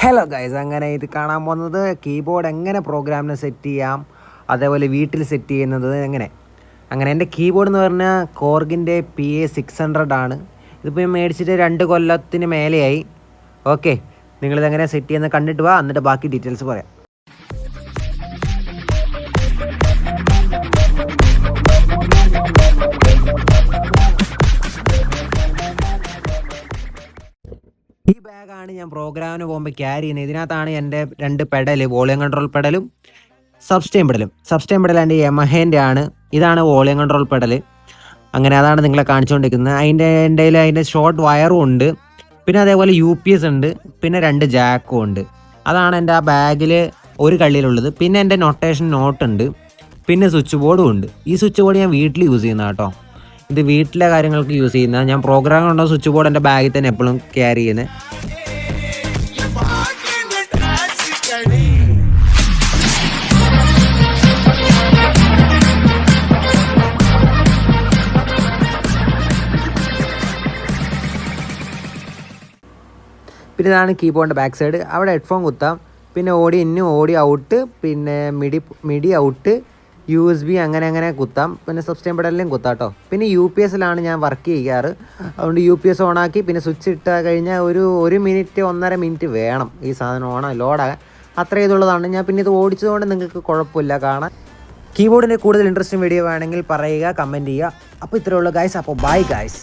Hello guys, അങ്ങനെ ഇത് കാണാൻ പോകുന്നത് കീബോർഡ് എങ്ങനെ പ്രോഗ്രാമിന് സെറ്റ് ചെയ്യാം, അതേപോലെ വീട്ടിൽ സെറ്റ് ചെയ്യുന്നത് അങ്ങനെ എൻ്റെ കീബോർഡ് എന്ന് പറഞ്ഞാൽ കോർഗിൻ്റെ PA600 ആണ്. ഇതിപ്പോൾ ഞാൻ മേടിച്ചിട്ട് 2 കൊല്ലത്തിന് മേലെയായി. ഓക്കെ, നിങ്ങളിതെങ്ങനെ സെറ്റ് ചെയ്യുന്നത് കണ്ടിട്ട് വാ, എന്നിട്ട് ബാക്കി ഡീറ്റെയിൽസ് പറയാം. ഈ ബാഗാണ് ഞാൻ പ്രോഗ്രാമിന് പോകുമ്പോൾ ക്യാരി ചെയ്യുന്നത്. ഇതിനകത്താണ് എൻ്റെ 2 പെഡൽ, വോളിയം കൺട്രോൾ പെഡലും സബ്സ്റ്റെയിൻ പെഡൽ എൻ്റെ യമഹേൻ്റെ ആണ്. ഇതാണ് വോളിയം കൺട്രോൾ പെഡൽ. അങ്ങനെ അതാണ് നിങ്ങളെ കാണിച്ചുകൊണ്ടിരിക്കുന്നത്. അതിൻ്റെ ഷോർട്ട് വയറും ഉണ്ട്, പിന്നെ അതേപോലെ UPS ഉണ്ട്, പിന്നെ 2 ജാക്കും ഉണ്ട്. അതാണ് എൻ്റെ ആ ബാഗിൽ ഒരു കള്ളിയിലുള്ളത്. പിന്നെ എൻ്റെ നൊട്ടേഷൻ നോട്ടുണ്ട്, പിന്നെ സ്വിച്ച് ബോർഡും ഉണ്ട്. ഈ സ്വിച്ച് ബോർഡ് ഞാൻ വീട്ടിൽ യൂസ് ചെയ്യുന്ന കേട്ടോ. ഇത് വീട്ടിലെ കാര്യങ്ങൾക്ക് യൂസ് ചെയ്യുന്ന. ഞാൻ പ്രോഗ്രാം ഉണ്ടോ സ്വിച്ച് ബോർഡ് എൻ്റെ ബാഗിൽ തന്നെ എപ്പോഴും ക്യാരി ചെയ്യുന്നത്. പിന്നെ ഇതാണ് കീബോർഡിൻ്റെ ബാക്ക് സൈഡ്. അവിടെ ഹെഡ്ഫോൺ കുത്താം, പിന്നെ ഓഡി ഇന്നും ഓഡി ഔട്ട്, പിന്നെ മിഡി ഔട്ട്, USB അങ്ങനെ കുത്താം. പിന്നെ സബ്സ്റ്റെയിൻ പെഡലിലും കുത്താം കേട്ടോ. പിന്നെ UPSലാണ് ഞാൻ വർക്ക് ചെയ്യാറ്. അതുകൊണ്ട് UPS ഓണാക്കി പിന്നെ സ്വിച്ച് ഇട്ട് കഴിഞ്ഞാൽ ഒരു മിനിറ്റ് 1.5 മിനിറ്റ് വേണം ഈ സാധനം ലോഡാകാൻ. അത്ര ഇതുള്ളതാണ്. ഞാൻ പിന്നെ ഇത് ഓടിച്ചതുകൊണ്ട് നിങ്ങൾക്ക് കുഴപ്പമില്ല കാണാൻ. കീബോർഡിൻ്റെ കൂടുതൽ ഇൻട്രസ്റ്റിംഗ് വീഡിയോ വേണമെങ്കിൽ പറയുക, കമൻറ്റ് ചെയ്യുക. അപ്പോൾ ഇത്രയേ ഉള്ളൂ ഗൈസ്. അപ്പോൾ ബൈ ഗൈസ്.